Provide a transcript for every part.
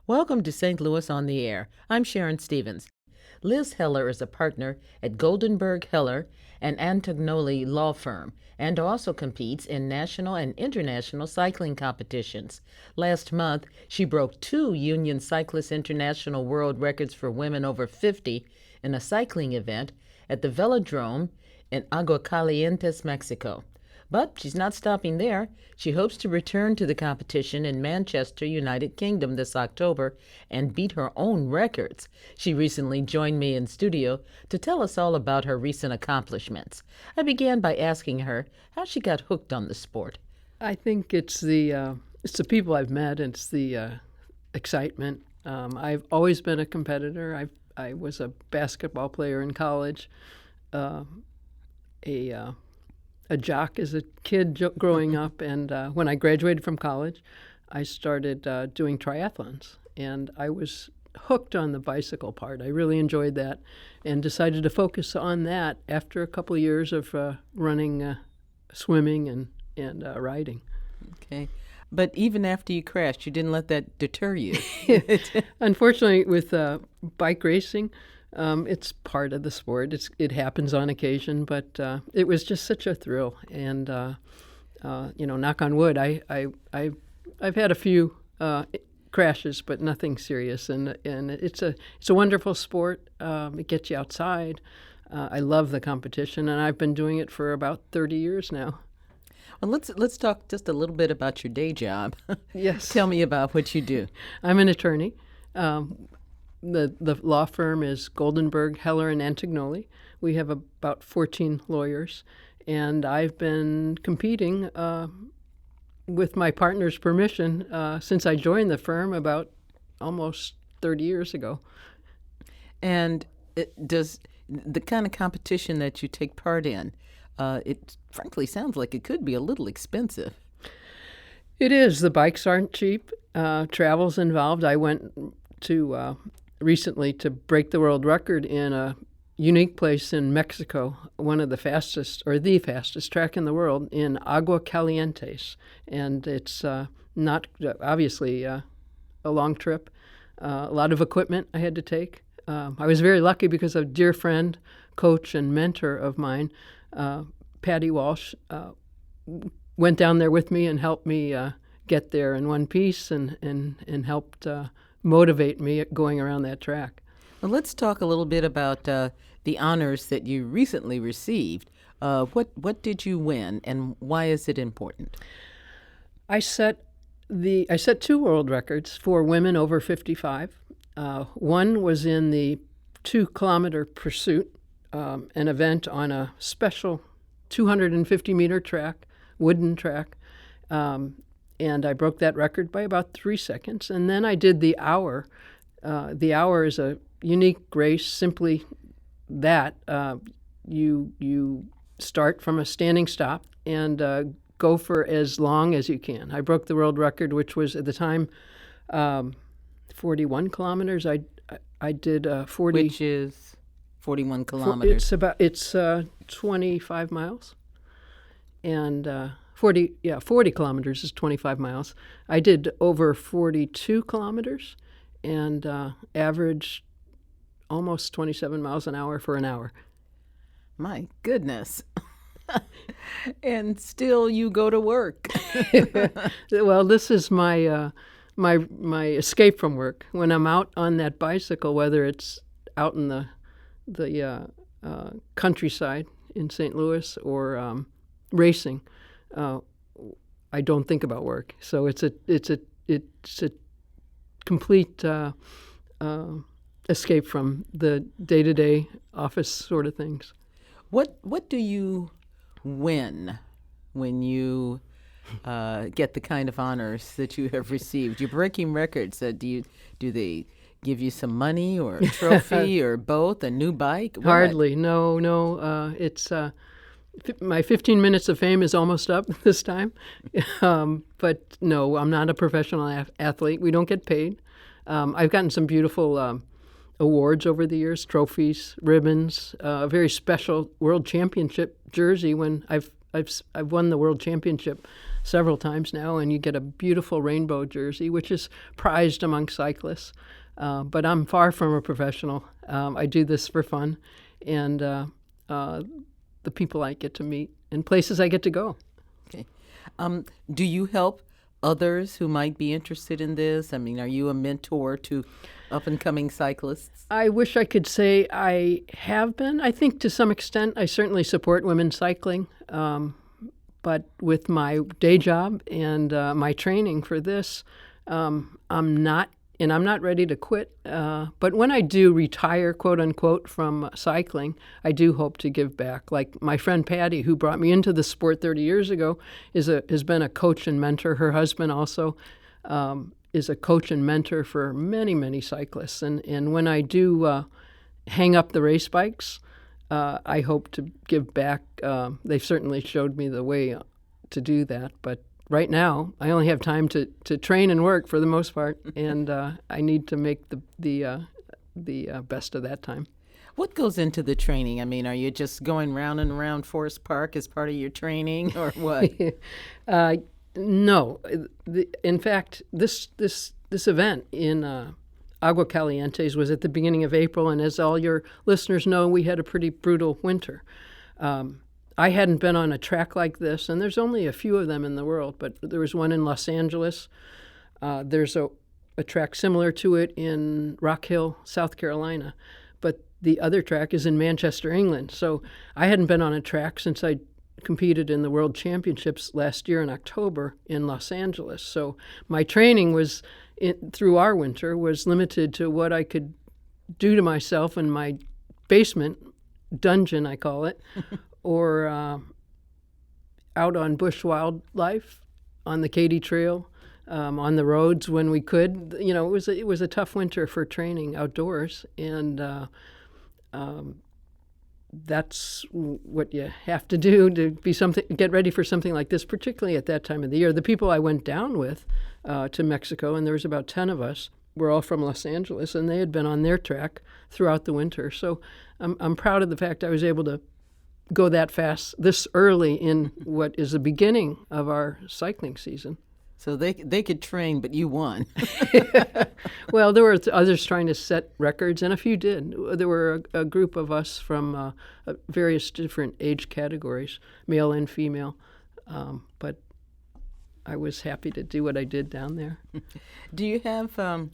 Welcome to St. Louis on the Air. I'm Sharon Stevens. Liz Heller is a partner at Goldenberg Heller and Antognoli law firm and also competes in national and international cycling competitions. Last month, she broke two Union Cyclists International world records for women over 50 in a cycling event at the velodrome in Aguascalientes, Mexico. But she's not stopping there. She hopes to return to the competition in Manchester, United Kingdom this October and beat her own records. She recently joined me in studio to tell us all about her recent accomplishments. I began by asking her how she got hooked on the sport. I think it's the people I've met. It's the excitement. I've always been a competitor. I was a basketball player in college, a jock as a kid growing up, and when I graduated from college, I started doing triathlons, and I was hooked on the bicycle part. I really enjoyed that and decided to focus on that after a couple of years of running, swimming, and riding. Okay. But even after you crashed, you didn't let that deter you. Unfortunately, with bike racing, it's part of the sport. It happens on occasion, but it was just such a thrill. And knock on wood, I've had a few crashes, but nothing serious. And it's a wonderful sport. It gets you outside. I love the competition, and I've been doing it for about 30 years now. Well, let's talk just a little bit about your day job. Yes. Tell me about what you do. I'm an attorney. The law firm is Goldenberg, Heller, and Antognoli. We have about 14 lawyers, and I've been competing with my partner's permission since I joined the firm about almost 30 years ago. And does the kind of competition that you take part in, it frankly sounds like it could be a little expensive. It is. The bikes aren't cheap. Travel's involved. I went to recently to break the world record in a unique place in Mexico, one of the fastest track in the world, in Aguascalientes. And it's not obviously a long trip, a lot of equipment I had to take. I was very lucky because a dear friend, coach, and mentor of mine, Patty Walsh, went down there with me and helped me get there in one piece and helped motivate me at going around that track. Well, let's talk a little bit about the honors that you recently received. What did you win, and why is it important? I set two world records for women over 55. One was in the 2-kilometer pursuit, an event on a special 250-meter track, wooden track, and I broke that record by about 3 seconds. And then I did the hour. The hour is a unique race, simply that you start from a standing stop and go for as long as you can. I broke the world record, which was at the time 41 kilometers. I did 40. Which is 41 kilometers. It's 25 miles, and 40 kilometers is 25 miles. I did over 42 kilometers and averaged almost 27 miles an hour for an hour. My goodness. And still you go to work. Well, this is my my escape from work. When I'm out on that bicycle, whether it's out in the countryside in St. Louis or racing, I don't think about work. So it's a complete escape from the day-to-day office sort of things. What do you win when you get the kind of honors that you have received? You're breaking records. Do they give you some money or a trophy or both? A new bike? What? Hardly. No. It's my 15 minutes of fame is almost up this time. But no, I'm not a professional athlete. We don't get paid. I've gotten some beautiful awards over the years, trophies, ribbons, a very special world championship jersey when I've won the world championship several times now, and you get a beautiful rainbow jersey, which is prized among cyclists. But I'm far from a professional. I do this for fun, and the people I get to meet and places I get to go. Okay. Do you help others who might be interested in this? I mean, are you a mentor to up-and-coming cyclists? I wish I could say I have been. I think to some extent I certainly support women cycling. But with my day job and my training for this, I'm not ready to quit. But when I do retire, quote unquote, from cycling, I do hope to give back. Like my friend Patty, who brought me into the sport 30 years ago, has been a coach and mentor. Her husband also is a coach and mentor for many, many cyclists. And when I do hang up the race bikes, I hope to give back. They've certainly showed me the way to do that. But right now, I only have time to train and work for the most part, and I need to make the best of that time. What goes into the training? I mean, are you just going round and around Forest Park as part of your training, or what? No. In fact, this event in Aguascalientes was at the beginning of April, and as all your listeners know, we had a pretty brutal winter. I hadn't been on a track like this, and there's only a few of them in the world, but there was one in Los Angeles. There's a track similar to it in Rock Hill, South Carolina, but the other track is in Manchester, England. So I hadn't been on a track since I competed in the World Championships last year in October in Los Angeles. So my training was through our winter was limited to what I could do to myself in my basement, dungeon I call it, or out on bush wildlife, on the Katy Trail, on the roads when we could. You know, it was a tough winter for training outdoors, and that's what you have to do to get ready for something like this, particularly at that time of the year. The people I went down with to Mexico, and there was about 10 of us, were all from Los Angeles, and they had been on their track throughout the winter. So I'm proud of the fact I was able to go that fast this early in what is the beginning of our cycling season. So they could train, but you won. Well, there were others trying to set records, and a few did. There were a group of us from various different age categories, male and female, but I was happy to do what I did down there. Do you have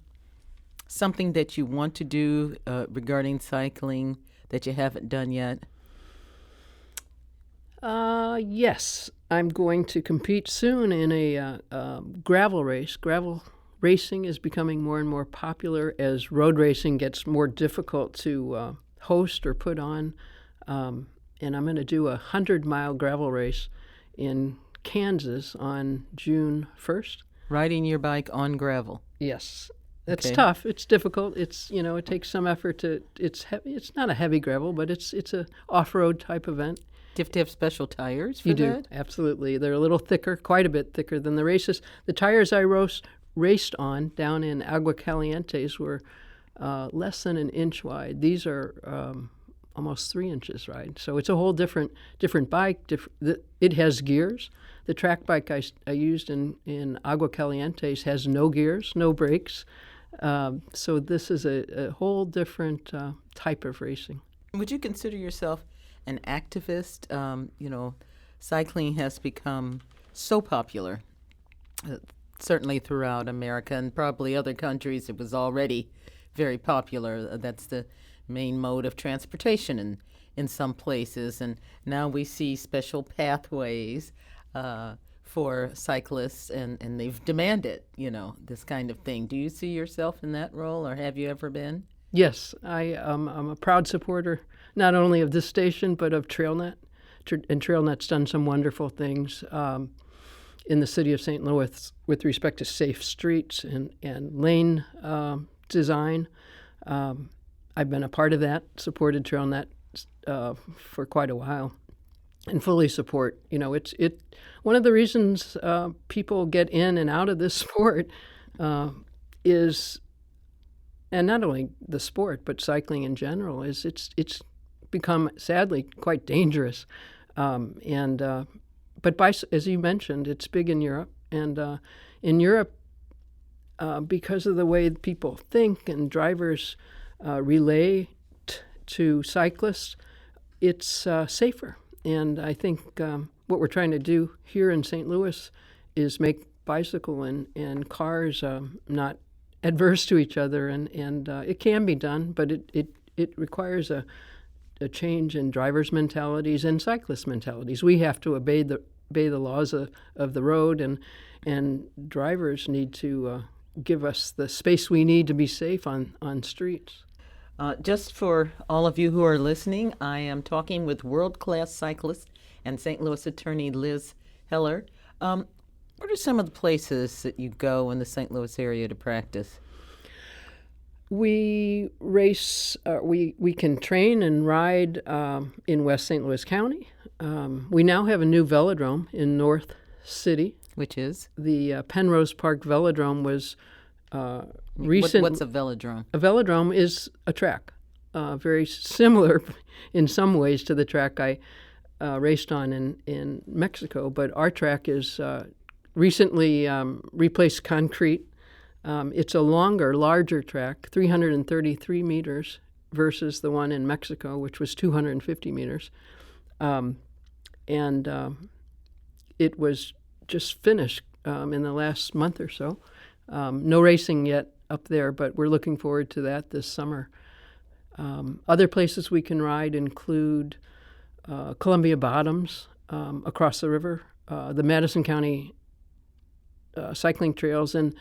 something that you want to do regarding cycling that you haven't done yet? Yes, I'm going to compete soon in a gravel race. Gravel racing is becoming more and more popular as road racing gets more difficult to host or put on. And I'm going to do a 100-mile gravel race in Kansas on June 1st. Riding your bike on gravel? Yes. It's Okay. tough. It's difficult. It takes some effort it's heavy. It's not a heavy gravel, but it's a off-road type event. Do you have to have special tires for You that? do, absolutely. They're a little thicker, quite a bit thicker than the races. The tires I raced on down in Aguascalientes were less than an inch wide. These are almost 3 inches wide. So it's a whole different bike. It has gears. The track bike I used in Aguascalientes has no gears, no brakes. So this is a whole different type of racing. Would you consider yourself an activist? Cycling has become so popular, certainly throughout America and probably other countries. It was already very popular. That's the main mode of transportation in some places. And now we see special pathways for cyclists, and they've demanded, this kind of thing. Do you see yourself in that role, or have you ever been? Yes, I'm a proud supporter, not only of this station, but of TrailNet. And TrailNet's done some wonderful things in the city of St. Louis with respect to safe streets and lane design. I've been a part of that, supported TrailNet for quite a while, and fully support. It's one of the reasons people get in and out of this sport is. And not only the sport, but cycling in general, is it's become, sadly, quite dangerous. But as you mentioned, it's big in Europe. And in Europe, because of the way people think and drivers relate to cyclists, it's safer. And I think what we're trying to do here in St. Louis is make bicycle and cars not adverse to each other. And it can be done, but it requires a change in drivers' mentalities and cyclist mentalities. We have to obey the laws of the road, and drivers need to give us the space we need to be safe on streets. Just for all of you who are listening, I am talking with world-class cyclist and St. Louis attorney Liz Heller. What are some of the places that you go in the St. Louis area to practice? We race, we can train and ride in West St. Louis County. We now have a new velodrome in North City. Which is? The Penrose Park Velodrome was recent. What's a velodrome? A velodrome is a track, very similar in some ways to the track I raced on in Mexico, but our track is recently replaced concrete. It's a longer, larger track, 333 meters, versus the one in Mexico, which was 250 meters. It was just finished in the last month or so. No racing yet up there, but we're looking forward to that this summer. Other places we can ride include Columbia Bottoms across the river, the Madison County cycling trails, and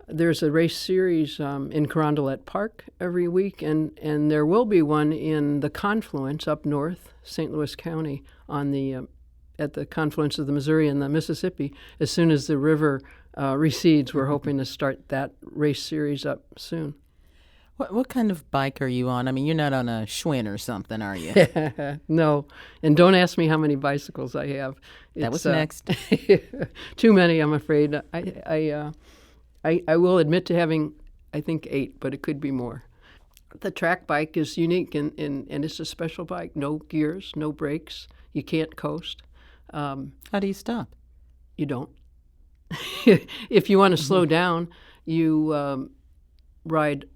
there's a race series in Carondelet Park every week, and there will be one in the confluence up north, St. Louis County, on the at the confluence of the Missouri and the Mississippi. As soon as the river recedes, we're hoping to start that race series up soon. What kind of bike are you on? I mean, you're not on a Schwinn or something, are you? No, and don't ask me how many bicycles I have. That was next. Too many, I'm afraid. I will admit to having, I think, 8, but it could be more. The track bike is unique, and it's a special bike. No gears, no brakes. You can't coast. How do you stop? You don't. If you want to slow down, you ride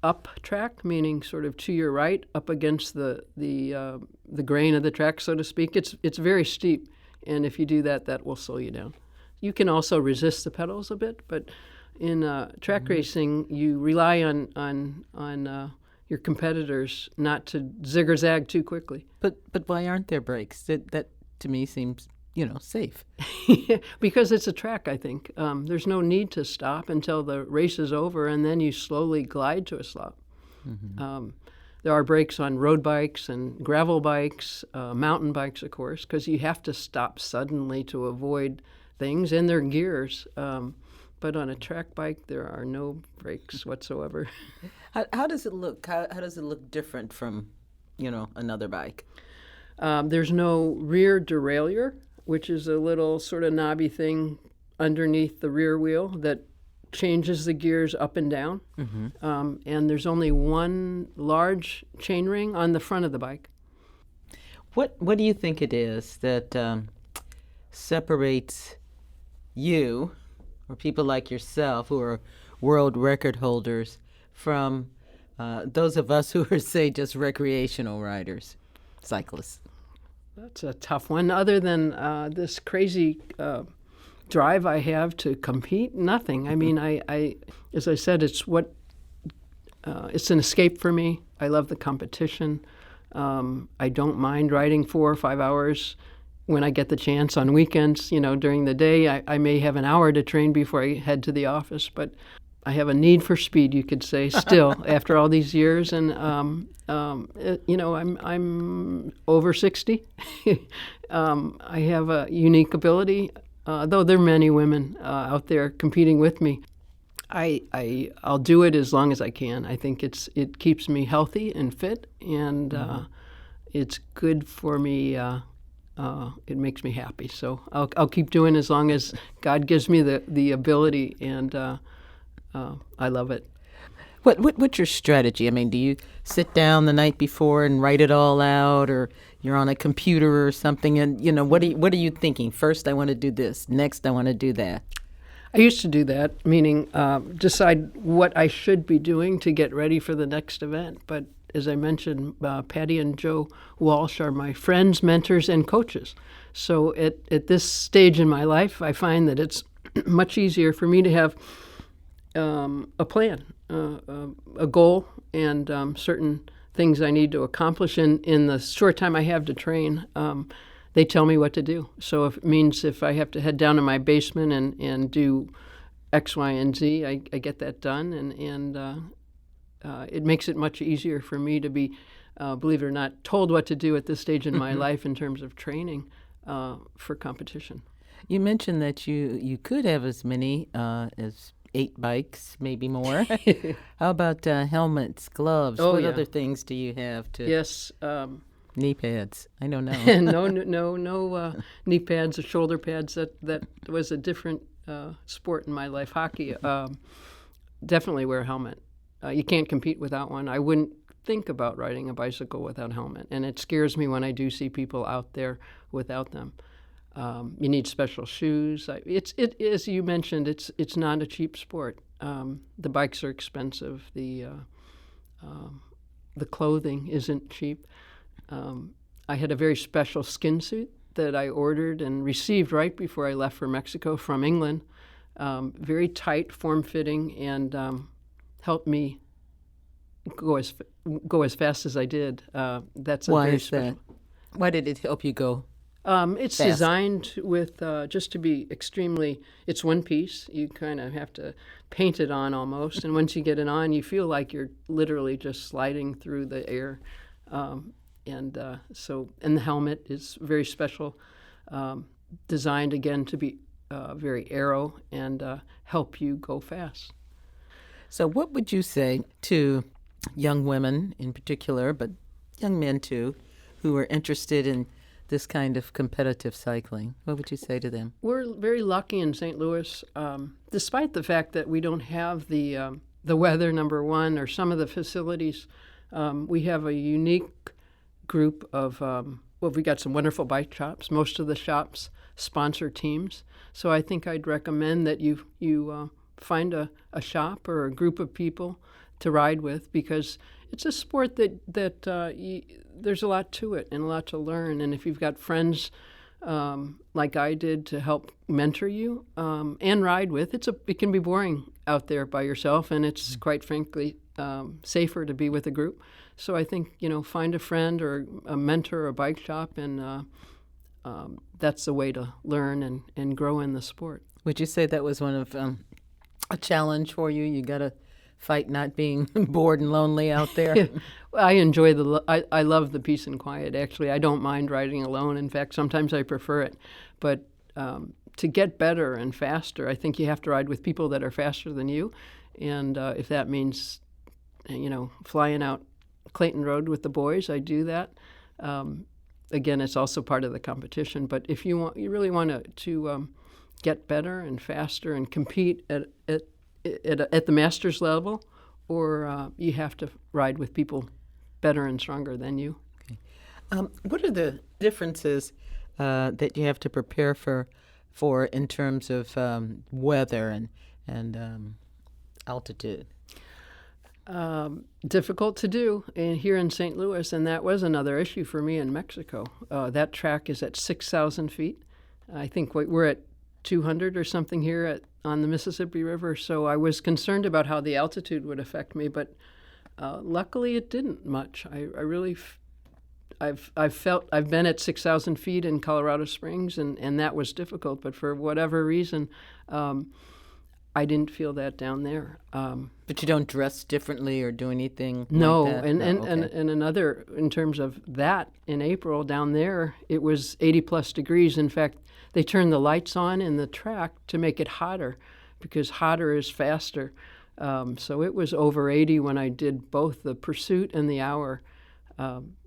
up track, meaning sort of to your right, up against the grain of the track, so to speak. It's very steep, and if you do that, that will slow you down. You can also resist the pedals a bit, but in track racing, you rely on your competitors not to zig or zag too quickly. But why aren't there brakes? That to me seems safe. Because it's a track, I think. There's no need to stop until the race is over, and then you slowly glide to a stop. Mm-hmm. There are brakes on road bikes and gravel bikes, mountain bikes, of course, because you have to stop suddenly to avoid things, and there are gears. But on a track bike, there are no brakes whatsoever. How does it look? How does it look different from, another bike? There's no rear derailleur, which is a little sort of knobby thing underneath the rear wheel that changes the gears up and down. Mm-hmm. And there's only one large chainring on the front of the bike. What do you think it is that separates you, or people like yourself who are world record holders, from those of us who are, say, just recreational riders, cyclists? That's a tough one. Other than this crazy drive I have to compete, nothing. I mean, I as I said, it's an escape for me. I love the competition. I don't mind riding 4 or 5 hours when I get the chance on weekends. During the day, I may have an hour to train before I head to the office, but I have a need for speed, you could say, still after all these years. And I'm over 60. I have a unique ability, though there are many women out there competing with me. I'll do it as long as I can. I think it keeps me healthy and fit, and it's good for me. It makes me happy. So I'll keep doing as long as God gives me the ability, and I love it. What's your strategy? I mean, do you sit down the night before and write it all out, or you're on a computer or something? And what are you thinking? First, I want to do this. Next, I want to do that. I used to do that, meaning decide what I should be doing to get ready for the next event. But as I mentioned, Patty and Joe Walsh are my friends, mentors, and coaches. So at this stage in my life, I find that it's much easier for me to have a plan, a goal, and certain things I need to accomplish in the short time I have to train. They tell me what to do. So if it means if I have to head down to my basement and do X, Y, and Z, I get that done, and it makes it much easier for me to be, believe it or not, told what to do at this stage in my life in terms of training for competition. You mentioned that you could have as many as 8 bikes, maybe more. How about helmets, gloves? Oh, what yeah. other things do you have to? Yes. Knee pads. I don't know. no knee pads or shoulder pads. That was a different sport in my life. Hockey, definitely wear a helmet. You can't compete without one. I wouldn't think about riding a bicycle without a helmet, and it scares me when I do see people out there without them. You need special shoes. As you mentioned, it's not a cheap sport. The bikes are expensive. The clothing isn't cheap. I had a very special skin suit that I ordered and received right before I left for Mexico from England. Very tight, form-fitting, and helped me go as fast as I did. That's a Why very is special. that? Why did it help you go? It's fast? designed with just to be extremely. It's one piece. You kind of have to paint it on almost, and once you get it on, you feel like you're literally just sliding through the air. And the helmet is very special, designed again to be very aero and help you go fast. So what would you say to young women in particular, but young men too, who are interested in this kind of competitive cycling? What would you say to them? We're very lucky in St. Louis, despite the fact that we don't have the weather, number one, or some of the facilities. We have a unique group of, we got some wonderful bike shops. Most of the shops sponsor teams. So I think I'd recommend that you find a shop or a group of people to ride with, because it's a sport that there's a lot to it and a lot to learn. And if you've got friends like I did to help mentor you and ride with, it can be boring out there by yourself, and it's quite frankly safer to be with a group. So I think, find a friend or a mentor or a bike shop, and that's the way to learn and grow in the sport. Would you say that was one of a challenge for you? You got to fight not being bored and lonely out there? I enjoy I love the peace and quiet, actually. I don't mind riding alone. In fact, sometimes I prefer it. But to get better and faster, I think you have to ride with people that are faster than you. And if that means, flying out Clayton Road with the boys, I do that. Again, it's also part of the competition. But if you really want to get better and faster and compete at the master's level, or you have to ride with people better and stronger than you. Okay. What are the differences that you have to prepare for in terms of weather and altitude? Difficult to do here in St. Louis, and that was another issue for me in Mexico. That track is at 6,000 feet. I think we're at 200 or something here on the Mississippi River, so I was concerned about how the altitude would affect me, but luckily it didn't much. I've been at 6,000 feet in Colorado Springs, and that was difficult, but for whatever reason, I didn't feel that down there. But you don't dress differently or do anything no, like that? And another, in terms of that, in April down there, it was 80 plus degrees. In fact, they turned the lights on in the track to make it hotter, because hotter is faster. So it was over 80 when I did both the pursuit and the hour.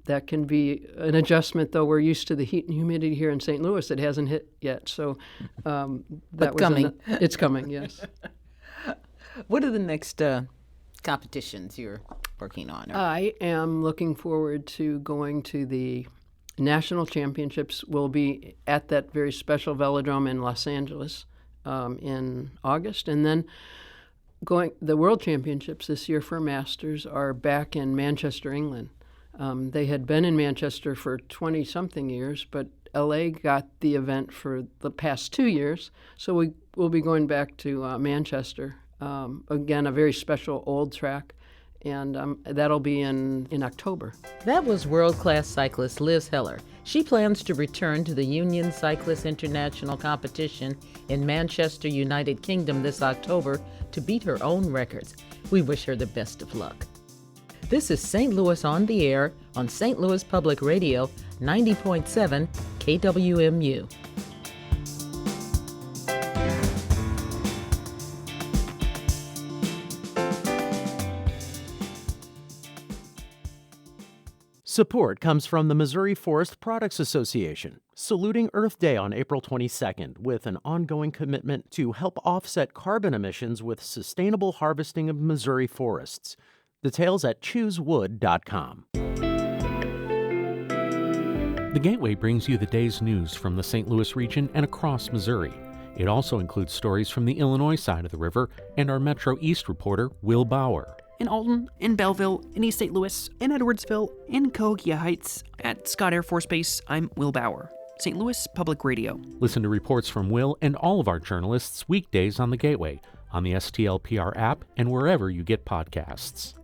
That can be an adjustment, though. We're used to the heat and humidity here in St. Louis. It hasn't hit yet. So that but was coming. It's coming, yes. What are the next competitions you're working on? I am looking forward to going to the national championships. We'll be at that very special velodrome in Los Angeles in August, and then the World Championships this year for Masters are back in Manchester, England. They had been in Manchester for 20-something years, but LA got the event for the past 2 years, so we will be going back to Manchester. Again, a very special old track, and that'll be in October. That was world-class cyclist Liz Heller. She plans to return to the Union Cyclists International competition in Manchester, United Kingdom this October to beat her own records. We wish her the best of luck. This is St. Louis on the Air on St. Louis Public Radio, 90.7 KWMU. Support comes from the Missouri Forest Products Association, saluting Earth Day on April 22nd with an ongoing commitment to help offset carbon emissions with sustainable harvesting of Missouri forests. Details at choosewood.com. The Gateway brings you the day's news from the St. Louis region and across Missouri. It also includes stories from the Illinois side of the river and our Metro East reporter, Will Bauer. In Alton, in Belleville, in East St. Louis, in Edwardsville, in Cahokia Heights, at Scott Air Force Base, I'm Will Bauer. St. Louis Public Radio. Listen to reports from Will and all of our journalists weekdays on The Gateway, on the STLPR app, and wherever you get podcasts.